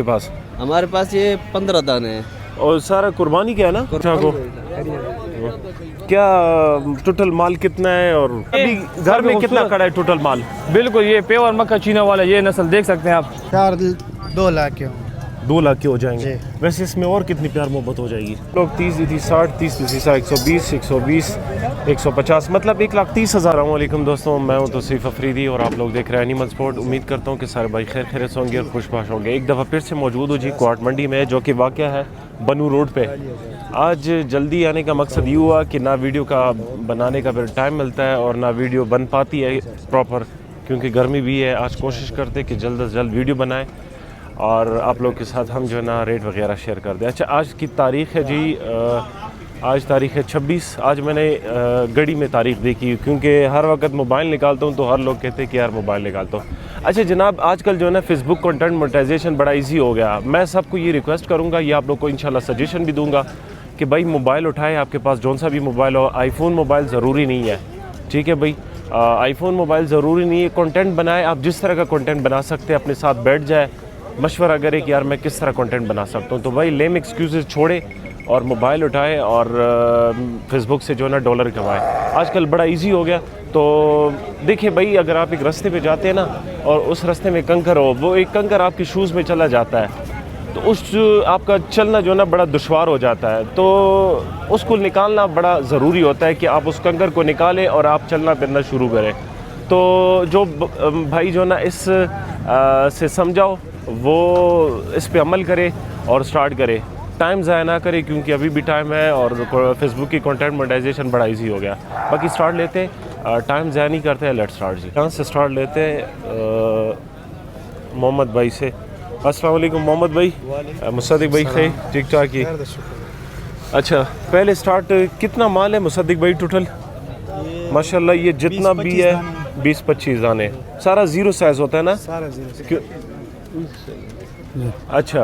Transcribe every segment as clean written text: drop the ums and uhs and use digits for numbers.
पास? हमारे पास ये 15 दाने हैं। और सारा कुर्बानी का है ना? को क्या टोटल माल कितना है और अभी घर में कितना खड़ा है टोटल माल? बिल्कुल, ये प्योर मक्का चीना वाला ये नस्ल देख सकते हैं आप। 2 लाख के 2 लाख के हो जाएंगे। वैसे इसमें और कितनी प्यार मोहब्बत हो जाएगी? लोग 30 दी थी, 60, 30 दी थी, 120, 120, 150, मतलब 1,30,000। अस्सलामुअलैकुम दोस्तों, मैं हूं तौसीफ अफरीदी और आप लोग देख रहे हैं एनिमल स्पोर्ट। उम्मीद करता हूं कि सारे भाई खैर खैरियत होंगे और खुशबाश होंगे। एक दफ़ा फिर से मौजूद हूँ जी क्वार्ट मंडी में, जो कि वाक़या है बनू रोड पे। आज जल्दी आने का मकसद ये हुआ कि ना वीडियो का बनाने का फिर टाइम मिलता है और ना वीडियो बन पाती है प्रॉपर, क्योंकि गर्मी भी है। आज कोशिश करते कि जल्द से जल्द वीडियो बनाएं और आप लोग के साथ हम जो है ना रेट वगैरह शेयर कर दें। अच्छा, आज की तारीख़ है जी, आज तारीख़ है 26। आज मैंने घड़ी में तारीख़ देखी, क्योंकि हर वक्त मोबाइल निकालता हूँ तो हर लोग कहते हैं कि यार मोबाइल निकालता हूँ। अच्छा जनाब, आजकल जो है ना फेसबुक कंटेंट मोनेटाइजेशन बड़ा इजी हो गया। मैं सबको ये रिक्वेस्ट करूँगा, ये आप लोग को इंशाल्लाह सजेशन भी दूँगा कि भाई मोबाइल उठाएं। आपके पास जौन सा भी मोबाइल हो, आईफोन मोबाइल ज़रूरी नहीं है, ठीक है भाई, आईफोन मोबाइल ज़रूरी नहीं है। कंटेंट बनाए, आप जिस तरह का कंटेंट बना सकते हैं, अपने साथ बैठ जाए, मशवरा करे कि यार मैं किस तरह कंटेंट बना सकता हूँ। तो भाई लेम एक्सक्यूज़ छोड़े और मोबाइल उठाए और फेसबुक से जो है ना डॉलर कमाए। आजकल बड़ा इजी हो गया। तो देखिए भाई, अगर आप एक रास्ते पे जाते हैं ना और उस रास्ते में कंकर हो, वो एक कंकर आपके शूज़ में चला जाता है, तो उस आपका चलना जो है ना बड़ा दुश्वार हो जाता है। तो उसको निकालना बड़ा ज़रूरी होता है कि आप उस कंकर को निकालें और आप चलना फिरना शुरू करें। तो जो भाई जो ना इस से समझाओ, वो इस पे अमल करे और स्टार्ट करे, टाइम ज़ाया ना करे, क्योंकि अभी भी टाइम है और फेसबुक की कंटेंट मोनेटाइजेशन बड़ा इजी हो गया। बाकी स्टार्ट लेते हैं, टाइम ज़ाया नहीं करते हैं, लेट्स स्टार्ट जी। कहाँ से स्टार्ट लेते हैं? मोहम्मद भाई से। अस्सलाम वालेकुम मोहम्मद भाई। मुसद्दिक भाई थे ठीक ठाक ही? अच्छा, पहले स्टार्ट कितना माल है मुसद्दिक भाई टोटल? माशाल्लाह ये जितना भी है 20-25 दाने, सारा ज़ीरो साइज़ होता है ना? सारा ज़ीरो। अच्छा,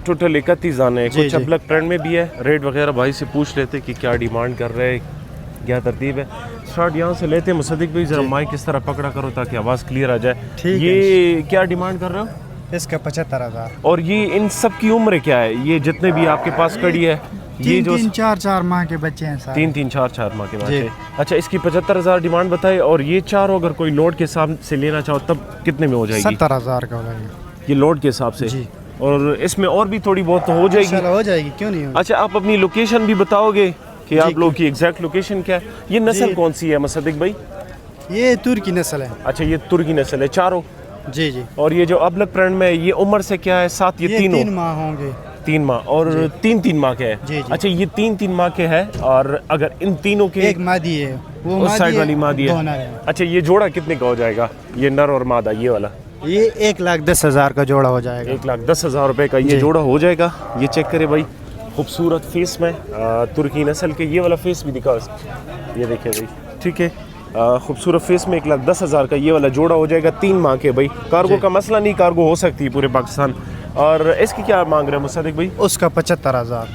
टोटल 31 दाने, कुछ अबलग ट्रेंड में भी है। रेट वगैरह भाई से पूछ लेते कि क्या डिमांड कर रहे हैं, क्या तरतीब है। स्टार्ट यहाँ से लेते हैं मुसद्दिक भाई, ज़रा माइक किस तरह पकड़ा करो ताकि आवाज़ क्लियर आ जाए। ये क्या डिमांड कर रहे हो? इसका 75,000। और ये इन सब की उम्र क्या है? ये जितने भी आपके पास कड़ी है, ये जो 3-4 माह के बच्चे हैं सारे। 3-4 माह के बच्चे। अच्छा, इसकी 75,000 डिमांड बताए। और ये चारों अगर कोई लोड के हिसाब से लेना चाहो तब कितने में हो जाएगी? 70,000 का हो जाएगा ये लोड के हिसाब से जी। और इसमें और भी थोड़ी बहुत तो हो जाएगी? हो जाएगी, क्यों नहीं होगी। अच्छा, आप अपनी लोकेशन भी बताओगे कि आप लोग की एग्जैक्ट लोकेशन क्या है? ये नस्ल कौन सी है मुसद्दिक भाई? ये तुर्की नस्ल है। अच्छा, ये तुर्की नस्ल है चारों? जी जी। और ये जो अबलग प्रिंट में, ये उम्र से क्या है? 7? ये 3 माह होंगे। 3 माह और 3 माह के है? जी जी। अच्छा, ये 3 माह के है। और अगर इन तीनों के एक मादी है, वो उस साइड वाली मादी है। अच्छा, ये जोड़ा कितने का हो जाएगा? ये नर और मादा ये वाला? ये 1,10,000 का जोड़ा हो जाएगा। 1,10,000 रुपए का ये जोड़ा हो जाएगा। ये चेक करे भाई, खूबसूरत फेस में तुर्की नस्ल के। ये वाला फेस भी दिखाओ, ये देखिए भाई, ठीक है, खूबसूरत फेस में 1,10,000 का ये वाला जोड़ा हो जाएगा। 3 माह के भाई। कार्गो का मसला नहीं, कार्गो हो सकती है पूरे पाकिस्तान। और इसकी क्या मांग रहे हैं मुसद्दिक भाई? उसका 75,000।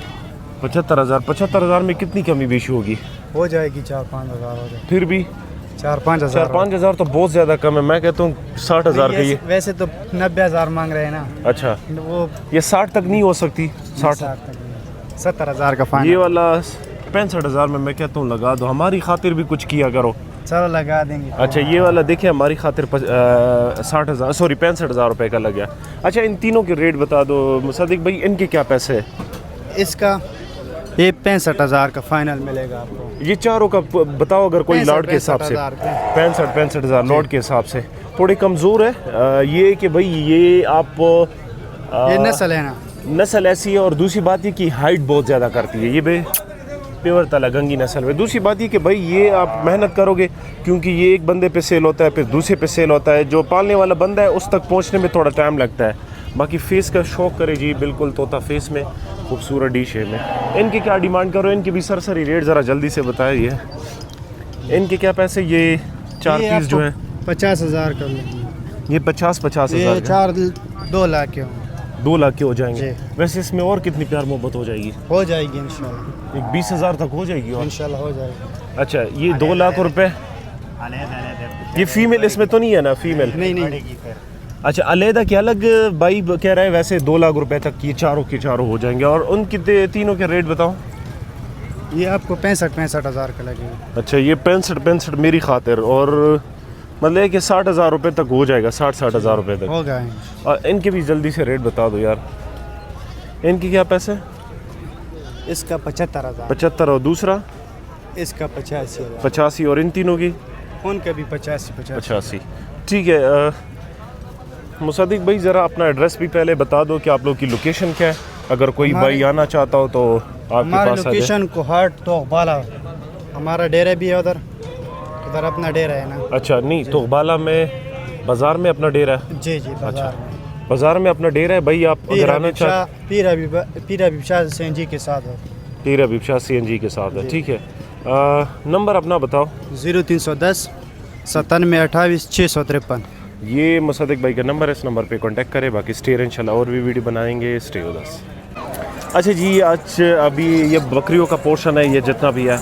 75,000? 75,000 में कितनी कमी बेशी होगी? हो जाएगी 4-5 हज़ार। फिर भी 4-5 हज़ार तो बहुत ज़्यादा कम है। मैं कहता हूँ 60,000 का ये। वैसे तो 90,000 मांग रहे हैं ना। अच्छा, वो ये 60 तक नहीं हो सकती? 70,000 का फाइनल। ये वाला 65,000 में मैं कहता हूँ लगा दो, हमारी खातिर भी कुछ किया करो। चलो लगा देंगे। अच्छा, ये वाला देखिए हमारी खातिर 60,000 सॉरी 65,000 रुपये का लग गया। अच्छा, इन तीनों के रेट बता दो मुसद्दिक भाई, इनके क्या पैसे है? इसका ये 65,000 का फाइनल मिलेगा आपको। ये चारों का बताओ अगर कोई लॉट के हिसाब से। 65,000 लॉट के हिसाब से थोड़े कमज़ोर है। ये कि भाई ये आप ये नस्ल है ना, नस्ल ऐसी है। और दूसरी बात ये कि हाइट बहुत ज़्यादा करती है। ये बे प्योर तलागंगी नस्ल है। दूसरी बात ये कि भाई ये आप मेहनत करोगे, क्योंकि ये एक बंदे पे सेल होता है, फिर दूसरे पे सेल होता है। जो पालने वाला बंदा है उस तक पहुंचने में थोड़ा टाइम लगता है। बाकी फेस का शौक करे जी, बिल्कुल तोता फेस में, खूबसूरत डी शेप में। इनके क्या डिमांड करो? इनके भी सरसरी रेट ज़रा जल्दी से बताए। ये इनके क्या पैसे? ये 4 पीस जो है 50,000 का। ये 50,000 2 लाख के 2 लाख के हो जाएंगे। वैसे इसमें और कितनी प्यार मोहब्बत हो जाएगी? हो जाएगी इंशाल्लाह। 20,000 तक हो जाएगी और इंशाल्लाह हो जाएगी। अच्छा, ये 2 लाख रुपए। ये फीमेल इसमें तो नहीं है ना? फीमेल नहीं। अच्छा अलहदा के अलग भाई कह रहे हैं वैसे 2 लाख रुपए तक ये चारों के चारों हो जाएंगे। और उनके तीनों के रेट बताओ। ये आपको 65 हज़ार का लगेगा। अच्छा ये 65 मेरी खातिर, और मतलब कि 60,000 रुपये तक हो जाएगा, 60 हज़ार रुपये तक हो गए। और इनके भी जल्दी से रेट बता दो यार। इनकी क्या पैसे? इसका 75,000, 75, और दूसरा इसका 85,000, 85, और इन तीनों की उनका भी 85। 85। ठीक है। मुसद्दिक भाई ज़रा अपना एड्रेस भी पहले बता दो कि आप लोग की लोकेशन क्या है, अगर कोई भाई आना चाहता हो तो आपके हमारे पास आ जाए। लोकेशन कोहाट तोबाला, हमारा डेरा भी है उधर, उधर अपना डेरा है ना। अच्छा नहीं, तोबाला में बाज़ार में अपना डेरा है? जी जी, बाजार में, बाज़ार में अपना डेरा है भाई। आप अगर आना चाहते, पीर हबीब शाह CNG के साथ है। पीर हबीब शाह CNG के साथ है, ठीक है। नंबर अपना बताओ। 0310 97 28 653। ये मुसद्दिक भाई का नंबर है, इस नंबर पे कांटेक्ट करें। बाकी स्टे इंशाल्लाह और भी वीडियो बनाएंगे, स्टे विद अस। अच्छा जी, आज अभी ये बकरियों का पोर्शन है, ये जितना भी है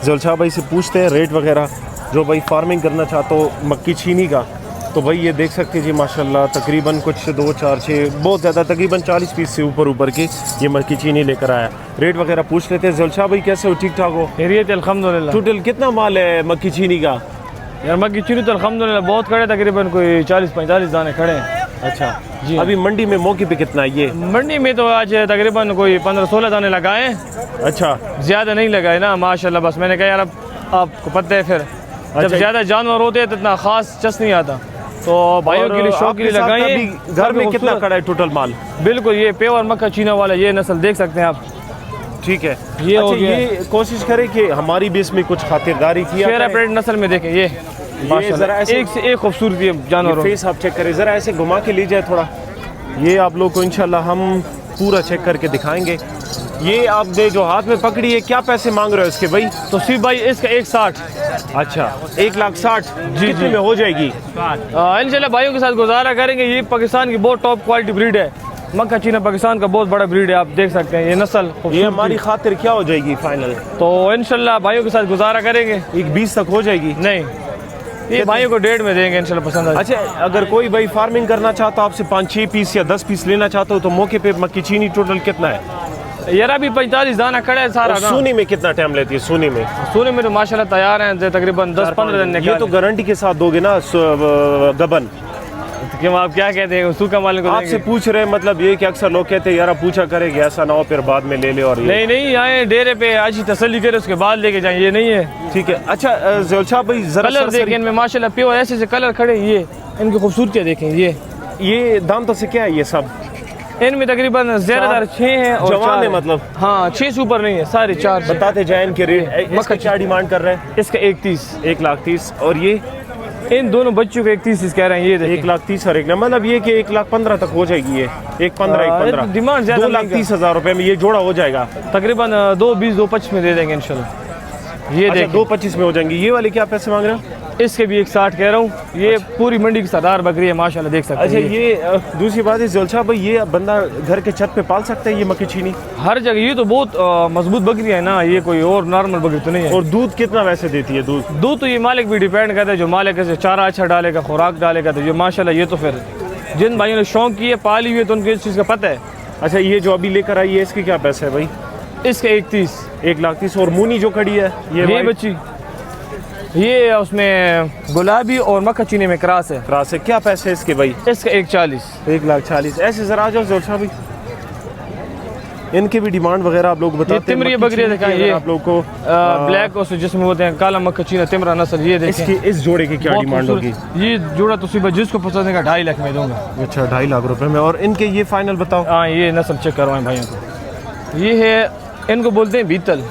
ज़ुलशाह भाई से पूछते हैं रेट वगैरह। जो भाई फार्मिंग करना चाहते हो मक्की छीनी का, तो भाई ये देख सकते हैं जी माशाल्लाह तकरीबन कुछ 2 4 6 बहुत ज़्यादा तकरीबन 40 पीस से ऊपर की ये मक्की चीनी लेकर आया। रेट वगैरह पूछ लेते हैं। ज़ुलशाह भाई कैसे हो? ठीक ठाक हो? खैरियत अल्हम्दुलिल्लाह। टोटल कितना माल है मक्की चीनी का? यार मक्की चीनी तो अल्हम्दुलिल्लाह बहुत खड़े, तकरीबन कोई 40-45 दाने खड़े हैं। अच्छा जी। अभी मंडी में मौके पे कितना है ये? मंडी में तो आज तकरीबन कोई 15-16 दाने लगाए, अच्छा ज़्यादा नहीं लगाए ना माशाल्लाह। बस मैंने कहा यार अब आपको पता है फिर जब अच्छा। ज़्यादा जानवर होते हैं तो इतना ख़ास चस नहीं आता, तो भाइयों के लिए शौक के लिए लगाए। घर में कितना खड़ा है टोटल माल? बिल्कुल ये प्योर मक्का चीना वाला ये नस्ल देख सकते हैं आप। ठीक है। ये हो अच्छा, गया। ये कोशिश करें कि हमारी भी इसमें कुछ खातिरदारी किया शेर करें। अपडेट नस्ल में देखें ये जरा माशाल्लाह ऐसे- एक से एक खूबसूरती है जानवर। फेस आप चेक करें ज़रा, ऐसे घुमा के लीजिए थोड़ा। ये आप लोग को इंशाल्लाह हम पूरा चेक करके दिखाएंगे। ये आपने जो हाथ में पकड़ी है क्या पैसे मांग रहे हो इसके भाई? तो सिर्फ भाई इसका 160। अच्छा 1,60,000 जी, कितने जी। में हो जाएगी? इंशाल्लाह भाइयों के साथ गुजारा करेंगे। ये पाकिस्तान की बहुत टॉप क्वालिटी ब्रीड है, मक्का चीना पाकिस्तान का बहुत बड़ा ब्रीड है, आप देख सकते हैं ये नस्ल ये खूबसूरती। हमारी खातिर क्या हो जाएगी फाइनल? तो इंशाल्लाह भाइयों के साथ गुजारा करेंगे। 1,20 तक हो जाएगी? नहीं, ये भाइयों को 1.5 में देंगे इंशाल्लाह पसंद आ। अच्छा अगर कोई भाई फार्मिंग करना चाहता हो, आपसे 5-6 पीस या 10 पीस लेना चाहता हो, तो मौके पे मक्की चीनी टोटल कितना है? यार अभी 45 दाना खड़ा है सारा और ना। सूनी में कितना टाइम लेती है? सूनी में सोने में तो माशाल्लाह तैयार हैं, तकरीबन 10-15 दिन ये निकाल। तो गारंटी के साथ दोगे ना गबन? क्यों आप क्या कहते हैं सूखा माल को आपसे देंगे? पूछ रहे हैं, मतलब ये कि अक्सर लोग कहते हैं यार आप पूछा करेंगे, ऐसा ना हो फिर बाद में ले ले। और ये नहीं आए डेरे पे आज ही तसल्ली करे उसके बाद लेके जाए, ये नहीं है। ठीक है। अच्छा ज़ुलशाह भाई जरा कलर देखें इनमें माशाल्लाह प्योर ऐसे कलर खड़े, ये इनकी खूबसूरती देखें। ये दाम तो से क्या है ये सब? इनमें तकरीबन ज़्यादातर 6 हैं और जवान 4 है मतलब? हाँ 6 से ऊपर नहीं है, सारे 4 बताते जाए इनके रेट। इसका क्या डिमांड कर रहे हैं? इसका 130। 1,30,000। और ये इन दोनों बच्चों को 130 कह रहे हैं। ये देखिए 1,30,000 और 1 मतलब ये कि 1,15,000 तक हो जाएगी ये। 1,15,000 1,15,000 डिमांड ज़्यादा 2,30,000 रुपए में ये जोड़ा हो जाएगा। तकरीबन 220 225 में दे देंगे इंशाल्लाह। ये अच्छा देखिए 2,25 में हो जाएंगी। ये वाले क्या पैसे मांग रहे हो? इसके भी 160 कह रहा हूँ। ये पूरी मंडी की सरदार बकरी है माशाल्लाह, देख सकते अच्छा हैं। ये दूसरी बात है ज़ुलशाह भाई, ये बंदा घर के छत पे पाल सकता है ये मक्की चीनी? हर जगह ये तो बहुत मजबूत बकरी है ना, ये कोई और नॉर्मल बकरी तो नहीं है। और दूध कितना वैसे देती है? दूध तो ये मालिक भी डिपेंड करता है, जो मालिक ऐसे चारा अच्छा डालेगा, खुराक डालेगा, तो ये माशाल्लाह ये तो फिर जिन भाइयों ने शौक की है पाली हुई है तो उनको इस चीज़ का पता है। अच्छा ये जो अभी लेकर आई है इसके क्या पैसे है भाई? इसका 130। 1,30,000। और मूनी जो खड़ी है ये white बच्ची ये उसमें गुलाबी और मक्का चीनी में क्रॉस है। क्रॉस है, क्या पैसे है इसके भाई? इसका 140। 1,40,000। ऐसे जरा आ जाओ ज़ुलशाह भाई, इनकी भी डिमांड वगैरह आप लोग बताते हैं। तिमरी मक्की बकरी चीनी दिखाएं, की अगर ये आप लोग को ब्लैक और जिसमें होते हैं काला मक्का चीना तिमरा नस्ल, ये देखें इसकी इस जोड़े की क्या बहुत डिमांड होगी? खूबसूरत। ये जोड़ा तो सिर्फ जिसको पसंद है 2.5 लाख में दूंगा। अच्छा 2.5 लाख रुपए में। और इनके ये फाइनल बताओ। हाँ ये नस्ल चेक करवाएं भाइयों को। ये है, इनको बोलते हैं बीतल,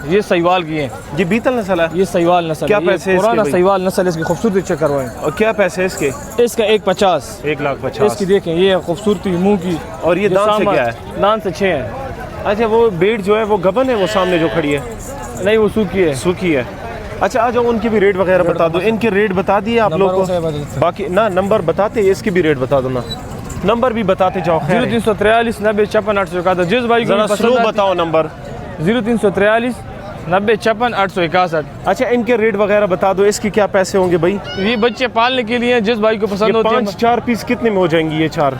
ये सहीवाल की है। ये बीतल नस्ल है? ये सहीवाल नस्ल क्या है, ये पैसे इसके पुराना भाई? सहीवाल नस्ल, इसकी खूबसूरती चेक करवाएं। और क्या पैसे है इसके? इसका 150। 1,50,000। इसकी देखें ये खूबसूरती मुंह की। और ये दांत से क्या है? दांत से 6 है। अच्छा वो बेड जो है वो गबन है, वो सामने जो खड़ी है? नहीं वो सूखी है। सूखी है। अच्छा आ जाओ उनके भी रेट वगैरह बता दो। इनके रेट बता दिए आप लोग को? बाकी ना नंबर बताते, इसके भी रेट बता दो ना, नंबर भी बताते जाओ। 0343 90 56 861। जिस भाई को जरा भी स्लो पसंद बताओ नंबर। 0343 90 56 861। अच्छा, इनके रेट वगैरह बता दो, इसके क्या पैसे होंगे भाई? ये बच्चे पालने के लिए जिस भाई को पसंद ये होते हैं 5-4 पीस कितने में हो जाएंगे? ये 4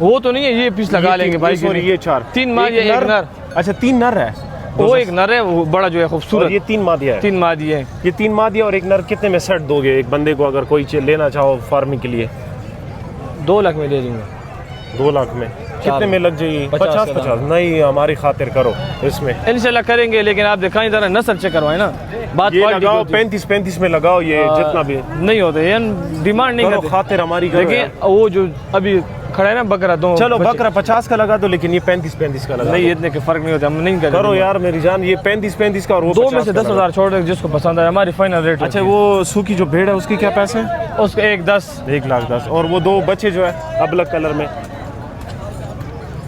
वो तो नहीं है, ये पीस लगा लेंगे भाई के लिए। ये 4 3 मादी है, एक नर। अच्छा 3 नर है, वो एक नर है, वो बड़ा जो है और खूबसूरत। ये 3 मादिया है। 3 मादी है। ये 3 मादिया और एक नर कितने में सेट दोगे एक बंदे को, अगर कोई लेना चाहो फार्मिंग के लिए? 2 लाख में दे दूंगा। 2 लाख में कितने में लग जाएगी? 50-50 नहीं, हमारी खातिर करो इसमें। इंशाल्लाह करेंगे, लेकिन आप दिखाएं जरा नस्ल चेक करवाएं ना। बात ये क्वालिटी लगाओ की होती है। 35-35 में लगाओ, ये जितना भी नहीं होते, ये डिमांड नहीं करो, करते। खातिर हमारी करो देखिए यार। वो जो अभी खड़ा है ना बकरा, दो चलो बच्चे। बकरा 50 का लगा दो, लेकिन ये 35-35 का लगा नहीं, इतने के फर्क नहीं होता, हम नहीं करेंगे। करो यार मेरी जान, ये 35-35 का और वो 2 में 50 से का 10,000 छोड़ दे, जिसको पसंद है हमारी फाइनल रेट। लगा। अच्छा, वो सूखी जो भेड़ है उसके क्या पैसे हैं? उसका 1,10। 1,10,000। और वो 2 बच्चे जो है अबलग कलर में,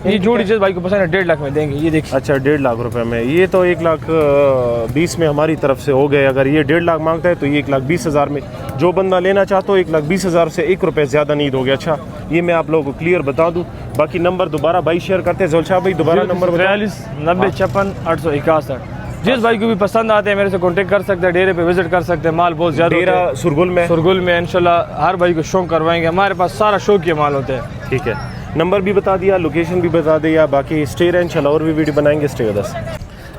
ये जोड़ी जिस भाई को पसंद है 1.5 लाख में देंगे। ये देखिए, अच्छा 1.5 लाख रुपए में। ये तो 1,20,000 में हमारी तरफ से हो गए। अगर ये 1.5 लाख मांगता है तो ये 1,20,000 में। जो बंदा लेना चाहता हो 1,20,000 से 1 रुपये ज़्यादा नहीं दोगे। अच्छा, ये मैं आप लोगों को क्लियर बता दूं। बाकी नंबर दोबारा भाई शेयर करते हैं। जोलशा भाई दोबारा नंबर 43 90 56 861। जिस भाई को भी पसंद आते हैं मेरे से कांटेक्ट कर सकते हैं, डेरे पे विजिट कर सकते हैं। माल बहुत ज़्यादा होता डेरा है सुरगुल में। सुरगुल में। इंशाल्लाह हर भाई को शौक करवाएंगे, हमारे पास सारा शौक के माल होते हैं। ठीक है, नंबर भी बता दिया, लोकेशन भी बता दिया। बाकी स्टे रहे, इंशाल्लाह और भी वीडियो बनाएंगे। Stay with us.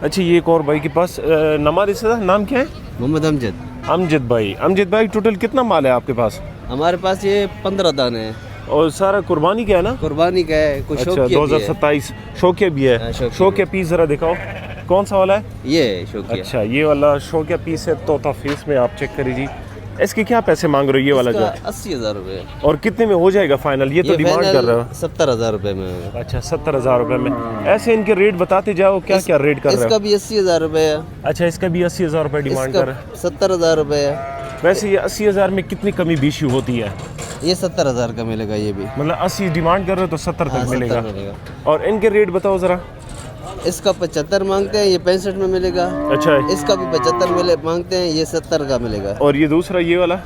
अच्छा, ये एक और भाई के पास नंबर, इसका नाम क्या है? मोहम्मद अमजद। अमजद भाई। अमजद भाई, टोटल कितना माल है आपके पास? हमारे पास ये 15 दाने हैं। और सारा कुर्बानी का है ना? कुर्बानी का है, कुछ अच्छा, शौकिया भी है। 2027 शौकिया भी है। हाँ, शौकिया शौकिया पीस ज़रा दिखाओ, कौन सा वाला है? ये है शौकिया। अच्छा, ये वाला शौकिया पीस है। तोता फेस में आप चेक करिए। इसके क्या पैसे मांग रहे हो ये वाला जो है? 80,000 रुपये। और कितने में हो जाएगा फाइनल? ये तो डिमांड कर रहे हो। 70,000 रुपये में। अच्छा, 70,000 रुपये में। ऐसे इनके रेट बताते जाओ, क्या क्या रेट कर रहे इसका हो? भी 80,000 रुपये है। अच्छा, इसका भी 80,000 रुपये डिमांड कर रहे हैं। 70,000 रुपये है। वैसे ये 80,000 में कितनी कमी बेशी होती है? ये 70,0000 का मिलेगा। ये भी मतलब 80 डिमांड कर रहे हो तो 70 हाँ, तक 70 मिलेगा। मिलेगा। और इनके रेट बताओ ज़रा। इसका 75 मांगते हैं, ये 65 में मिलेगा। अच्छा, इसका भी 75 मांगते हैं, ये 70 का मिलेगा। और ये दूसरा ये वाला,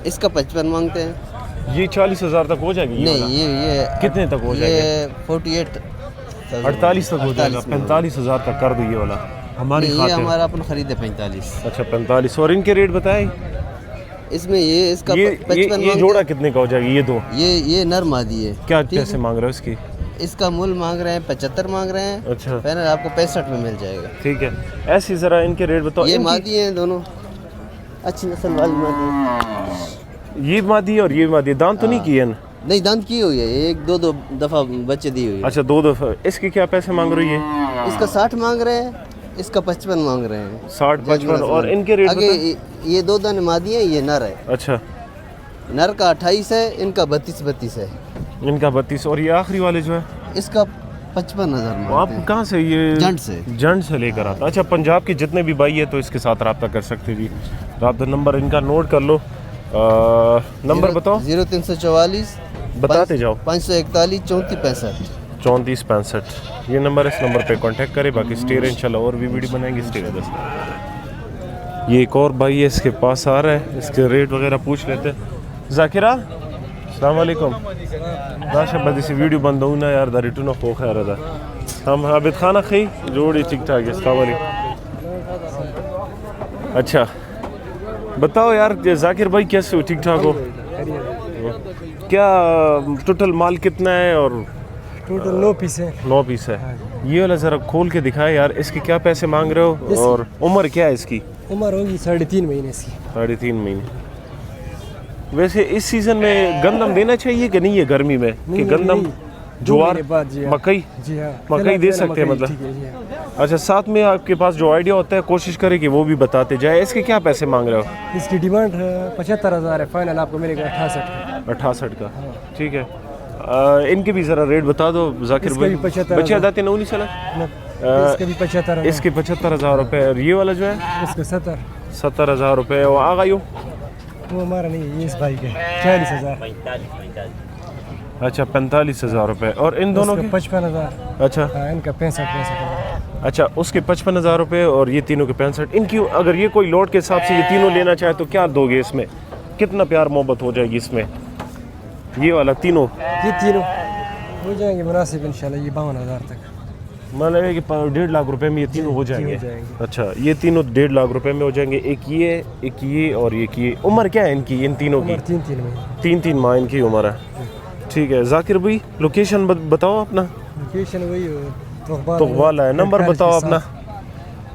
इसका 55 मांगते हैं। ये 40,000 तक हो जाएगी? ये नहीं, वाला? ये कितने तक हो जाएगा? ये 48 48 तक हो जाएगा। 45,000 तक कर दो ये वाला हमारी ये खातिर। हमारा अपन खरीदे 45। अच्छा, 45। और इनके रेट बताए? इसमें ये इसका ये 55 ये जोड़ा कितने का हो जाएगा? ये दो ये नर मादी है। क्या ठीक पैसे है। मांग रहे हो इसकी? इसका मूल मांग रहे हैं 75 मांग रहे हैं। अच्छा, फाइनल आपको 65 में मिल जाएगा। ठीक है। ऐसी ज़रा इनके रेट बताओ। ये इनकी- मादी हैं दोनों, अच्छी नस्ल वाली मादी है। ये मादी और ये मादी दाम तो नहीं किए ना? नहीं, दांत की हुई है, एक दो दफा बच्चे दी हुई है। अच्छा, 2 दफ़ा। इसके क्या पैसे मांग रही है? इसका 60 मांग रहे हैं, इसका 55 मांग रहे हैं। 60-55। और इनके रेट आगे बताओ। ये 2 दाने मादी है, ये नर है। अच्छा, नर का 28 है, इनका 32 है। इनका 32। और ये आखिरी वाले जो है इसका 55,000 आप मांगते हैं। कहाँ से? ये जंड से। जंड से लेकर आता। अच्छा, पंजाब के जितने भी भाई है तो इसके साथ रब्ता कर सकते जी। रब्ता नंबर इनका नोट कर लो। नंबर बताओ। 0344 बताते जाओ। 541 3465। 3465 ये नंबर है। इस नंबर पे कांटेक्ट करें। बाकी स्टे रहे, इंशाल्लाह और भी वीडियो बनाएंगे। Stay with us. ये एक और भाई है, इसके पास आ रहा है, इसके रेट वगैरह पूछ लेते हैं। जाकिरा, अस्सलाम वालेकुम। नाशा बदी वीडियो बंद हो ना यार, दा रिटर्न ऑफ हो खैर दा हम आबिद खाना खई जोड़ी ठीक ठाक है। अस्सलाम वालेकुम। अच्छा, बताओ यार जाकिर भाई, कैसे हो? ठीक ठाक हो? क्या टोटल माल कितना है? और टोटल 9 पीस है। 9 पीस है। ये वाला ज़रा खोल के दिखाए यार। इसके क्या पैसे मांग रहे हो? और उम्र क्या है इसकी? उम्र होगी 3.5 महीने की। 3.5 महीने। वैसे इस सीज़न में गंदम देना चाहिए कि नहीं है गर्मी में? कि गंदम ज्वार मकई जी हाँ, मकई दे सकते हैं मतलब? ठीक है जी हाँ। अच्छा, साथ में आपके पास जो आइडिया होता है कोशिश करें कि वो भी बताते जाए। इसके क्या पैसे मांग रहे हो? इसकी डिमांड 75,000 है, फाइनल आपको मिलेगा 68 68 का। ठीक है। इनके भी ज़रा रेट बता दो जाकिर इसके भाई। भी 75,000 बच्चे दाते नहीं चला। इसके भी 75,000 इसके 75,000 रुपये। और ये वाला जो है इसका 70,000 रुपये। वो आ गई हो? वो हमारा नहीं है, ये इस भाई के 40,000। अच्छा, 45,000 रुपये। और इन दोनों के? 55,000। अच्छा हाँ, इनका 65,000। अच्छा, उसके 55,000 रुपये और ये तीनों के 65। इनकी अगर ये कोई लॉट के हिसाब से ये तीनों लेना चाहे तो क्या दोगे इसमें? कितना प्यार मोहब्बत हो जाएगी इसमें? ये वाला तीनों ये तीनों हो जाएंगे मुनासिब इंशाल्लाह, ये 52,000 तक। मतलब है कि 1.5 लाख रुपए में ये तीनों हो जाएंगे। अच्छा, ये तीनों 1.5 लाख रुपए में हो जाएंगे। एक ये और एक ये। उम्र क्या है इनकी, इन तीनों की? 3 माह इनकी उम्र है। ठीक है जाकिर भाई, लोकेशन बताओ अपना। लोकेशन वही तोकबाला है। नंबर बताओ अपना।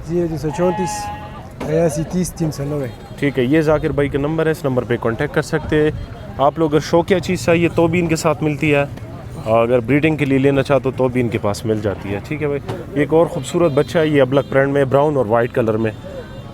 0234 83 30 390। ठीक है, ये जाकिर भाई का नंबर है, इस नंबर पे कांटेक्ट कर सकते हैं आप लोग। अगर शौकिया चीज़ चाहिए तो भी इनके साथ मिलती है, और अगर ब्रीडिंग के लिए लेना चाहते हो तो भी इनके पास मिल जाती है। ठीक है भाई, एक और ख़ूबसूरत बच्चा है, ये अबलक ब्रांड में, ब्राउन और वाइट कलर में।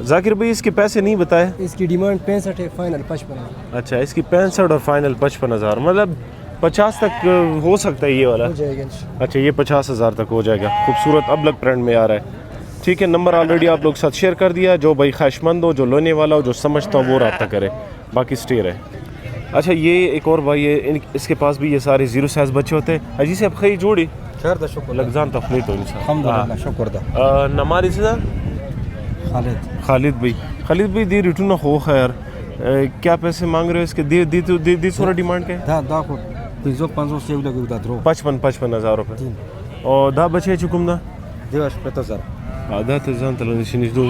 जाकिर भाई इसके पैसे नहीं बताए? इसकी डिमांड 65 है, फाइनल 55। अच्छा, इसकी 65 और फाइनल 55,000, मतलब 50 तक हो सकता है ये वाला। हो जाएगा। अच्छा, ये 50,000 तक हो जाएगा। खूबसूरत अबलक ब्रांड में आ रहा है। ठीक है, नंबर ऑलरेडी आप लोग साथ शेयर कर दिया। जो भाई ख्वाहिशमंद हो, जो लेने वाला हो, जो समझता हो वो रब्ता करे, बाकी स्टेयर है। अच्छा, ये एक और भाई है, इसके पास भी ये सारे 0 साइज बच्चे होते हैं। अजी से अब खई जोड़ी खैर दा शुक्र लगजान तफलीट हो इंसान। अल्हम्दुलिल्लाह शुक्र दा नमारी से खालिद भाई दी रिटर्न हो खैर। क्या पैसे मांग रहे हो इसके? दी थोड़ा डिमांड के दा को 500 से लगे उदा द्रो 55,000 रुपये। और दा बचे चुकुम दा दिवस 5000 आधा तो जान तलो निशनिश दो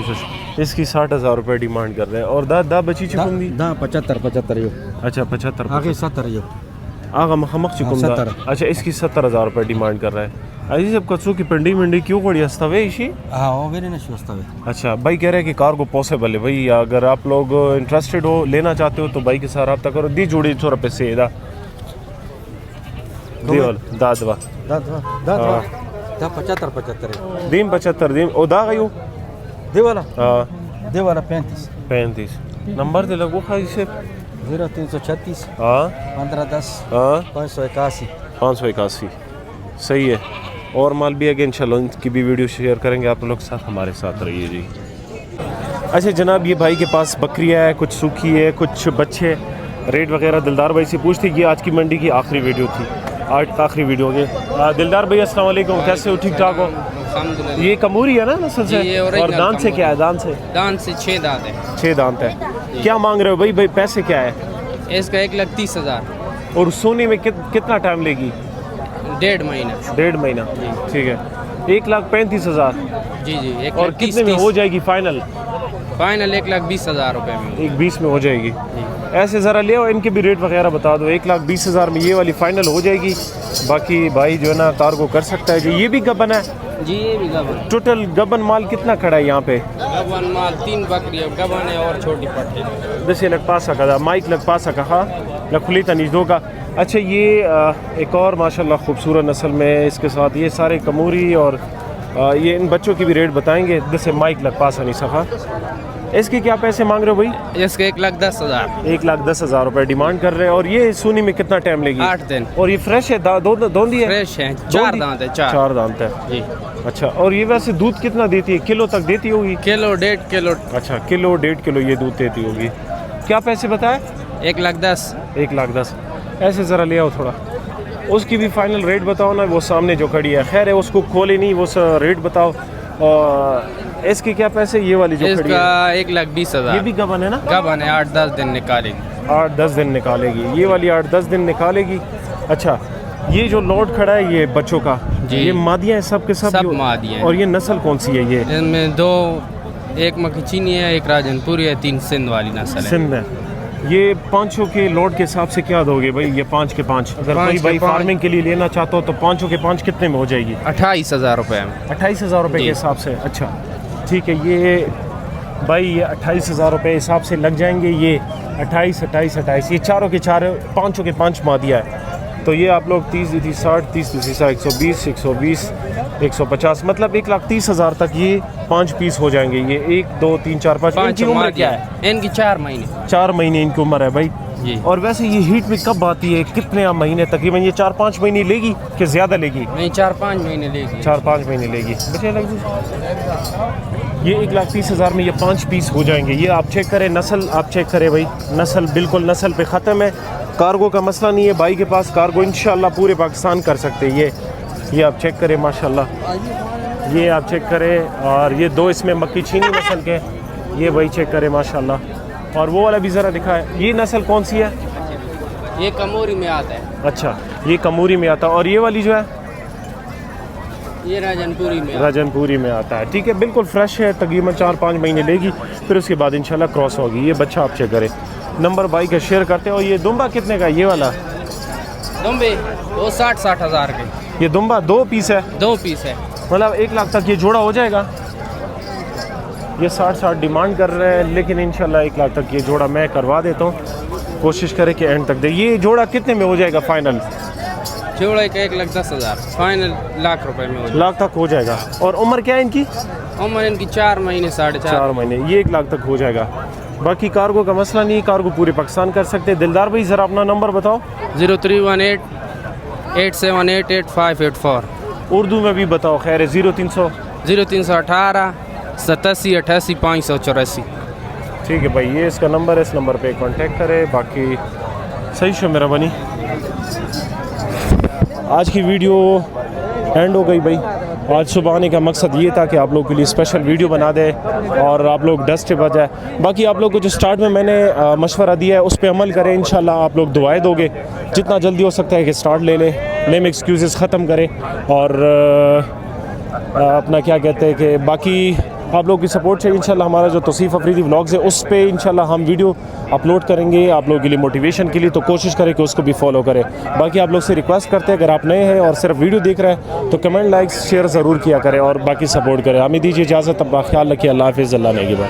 इसकी 60,000 रुपये डिमांड कर रहे हैं। और दा बची चुकुम दी दा 75 यो। अच्छा 75 आगे 70 यो। आगा मखमक चुकुम दा। 70। अच्छा, इसकी 70,000 रुपये डिमांड कर रहा है। अजी सब कचू की मंडी क्यों बड़ी हस्तवे इसी? हाँ वो वेरी नशी हस्तवे। अच्छा, भाई कह रहे हैं कि कार्गो पॉसिबल है भाई, अगर आप लोग इंटरेस्टेड हो, लेना चाहते हो तो भाई के साथ रब्ता करो। दी जोड़ी 100 रुपये से दा दादवा दा 75 दीम 75 दीम ओ दा गयो देवाला हाँ देवाला 35 नंबर दे लगो खाई से 0336 हाँ 1510 हाँ 581 सही है। और माल भी आगे इंशाल्लाह इनकी भी वीडियो शेयर करेंगे आप लोग साथ, हमारे साथ रहिए जी। अच्छा जनाब, ये भाई के पास बकरियाँ है, कुछ सूखी है, कुछ बच्चे। रेट वगैरह दिलदार भाई से पूछते। ये आज की मंडी की आखिरी वीडियो थी, आज आखिरी वीडियो होगी। दिलदार भाई अस्सलाम वालेकुम, कैसे हो? ठीक ठाक हो? ये कमूरी है ना नस्ल से? और दांत से क्या है? दांत से 6 दांत है। 6 दांत है। क्या मांग रहे हो भाई? पैसे क्या है इसका? 1,30,000। और सोने में कितना टाइम लेगी? 1.5 महीना। ठीक है, 1,35,000। जी और कितने में हो जाएगी फाइनल? 1,20,000 रुपये में। 1,20 में हो जाएगी। ऐसे ज़रा ले आओ, इनके भी रेट वगैरह बता दो। 1,20,000 में ये वाली फाइनल हो जाएगी। बाकी भाई जो है ना कार्गो कर सकता है। जो ये भी गबन है जी, ये भी गबन। टोटल गबन माल कितना खड़ा है यहाँ पे? गबन माल 3 बकरियाँ गबन है और छोटी पट्टी। दस लग पा सका माइक लग पा सका हाँ लखुली तनिजदों का। अच्छा, ये एक और माशाल्लाह खूबसूरत नस्ल में इसके साथ ये सारे कमूरी और ये इन बच्चों की भी रेट बताएंगे। जैसे माइक लग पा नहीं सका। इसके क्या पैसे मांग रहे हो भाई? इसके 1,10,000। 1,10,000 रुपये डिमांड कर रहे हैं। और ये सूनी में कितना टाइम लेगी? 8 दिन। और ये फ्रेश है? दोंदी है? फ्रेश है। 4 दांत है। 4 दांत है जी। अच्छा, और ये वैसे दूध कितना देती है? किलो तक देती होगी? Kilo 1.5 kilo. अच्छा, किलो 1.5 किलो ये दूध देती होगी। क्या पैसे बताए? 1,10,000। 1,10,000। ऐसे ज़रा ले आओ थोड़ा। उसकी भी फाइनल रेट बताओ ना, वो सामने जो खड़ी है। खैर है, उसको खोले नहीं, वो रेट बताओ। और इसके क्या पैसे? ये वाली जो खड़ी है 1,20,000। ये भी गबन है ना? गबन है, 8-10 दिन निकालेगी। 8-10 दिन निकालेगी ये वाली, 8-10 दिन निकालेगी। अच्छा, ये जो लॉट खड़ा है ये बच्चों का जी, ये मादियाँ हैं सब के सब मादियाँ हैं। और ये नस्ल कौन सी है? ये इनमें 2, एक मखचीनी है, एक राजनपुरी है, 3 सिंध वाली नस्ल है। सिंध है। ये 500 के लॉट के हिसाब से क्या दोगे भाई? ये 5 के 5 अगर कोई भाई फार्मिंग के लिए लेना चाहता हो तो 500 के 5 कितने में हो जाएगी? 28,000 रुपये में। 28,000 रुपये के हिसाब से। अच्छा ठीक है, ये भाई ये 28,000 रुपये हिसाब से लग जाएंगे। ये 28 ये चारों के 4 500 के 5 मादिया है। तो ये आप लोग 30 दी थी 60, 30 दी थी 120, 120, 150, मतलब 1,30,000 तक ये 5 पीस हो जाएंगे। ये 1, 2, 3, 4, 5। इनकी उम्र क्या है? इनकी 4 महीने। 4 महीने इनकी उम्र है भाई जी। और वैसे ये हीट में कब आती है? कितने महीने तकरीबन? ये 4-5 महीने लेगी कि ज़्यादा लेगी? नहीं, 4-5 महीने लेगी। 4-5 महीने लेगी। बचे लग ये 1,30,000 में ये 5 पीस हो जाएंगे। ये आप चेक करें, नस्ल आप चेक करें भाई, नस्ल बिल्कुल नस्ल पे ख़त्म है। कार्गो का मसला नहीं है भाई के पास, कार्गो इंशाल्लाह पूरे पाकिस्तान कर सकते हैं। ये आप चेक करें माशाल्लाह, ये आप चेक करें। और ये 2 इसमें मक्की छीनी नस्ल के, ये भाई चेक करें माशाल्लाह। और वो वाला भी ज़रा दिखाए, ये नस्ल कौन सी है? ये कमोरी में आता है। अच्छा, ये कमूरी में आता है। और ये वाली जो है ये राजनपुरी में राजनपुरी में आता है। ठीक है, बिल्कुल फ्रेश है, तकरीबन 4-5 महीने लेगी, फिर उसके बाद इंशाल्लाह क्रॉस होगी। ये बच्चा आप चेक करें। नंबर भाई का शेयर करते हो। ये दुम्बा कितने का है ये वाला? दुम्बे वो 60-60 हज़ार के ये दुम्बा 2 पीस है, 2 पीस है। मतलब 1 लाख तक ये जोड़ा हो जाएगा। ये 60-60 डिमांड कर रहे हैं, लेकिन इंशाल्लाह 1 लाख तक ये जोड़ा मैं करवा देता हूँ। कोशिश करें कि एंड तक दे। ये जोड़ा कितने में हो जाएगा फाइनल? जोड़े का 1,10,000 फाइनल लाख रुपए में हो जाए। लाख तक हो जाएगा। और उम्र क्या है इनकी? उम्र इनकी 4 महीने 4.5 4 महीने। ये 1 लाख तक हो जाएगा। बाकी कार्गो का मसला नहीं, कार्गो पूरे पाकिस्तान कर सकते हैं। दिलदार भाई ज़रा अपना नंबर बताओ। 0318 878 8584। उर्दू में भी बताओ खैर है। 0300 0318 87 88 584। ठीक है भाई, ये इसका नंबर है, इस नंबर पे कांटेक्ट करें। बाकी सही शो मेरा बनी। आज की वीडियो एंड हो गई भाई। आज सुबह आने का मकसद ये था कि आप लोग के लिए स्पेशल वीडियो बना दे और आप लोग डस्ट से बच जाए। बाकी आप लोग को जो स्टार्ट में मैंने मशवरा दिया है उस पर अमल करें। इंशाल्लाह आप लोग दुआएं दोगे। जितना जल्दी हो सकता है कि स्टार्ट ले लें, लेम एक्सक्यूज़ ख़त्म करें और अपना क्या कहते हैं कि बाकी आप लोग की सपोर्ट से इंशाल्लाह हमारा जो तौसीफ़ अफरीदी व्लॉग्स है उस पे इंशाल्लाह हम वीडियो अपलोड करेंगे आप लोगों के लिए मोटिवेशन के लिए। तो कोशिश करें कि उसको भी फॉलो करें। बाकी आप लोग से रिक्वेस्ट करते हैं, अगर आप नए हैं और सिर्फ वीडियो देख रहे हैं तो कमेंट, लाइक, शेयर ज़रूर किया करें और बाकी सपोर्ट करें। हमें दीजिए इजाज़त। अपना ख्याल रखिए। अल्लाह हाफ़िज़। अल्लाह नेगहबान।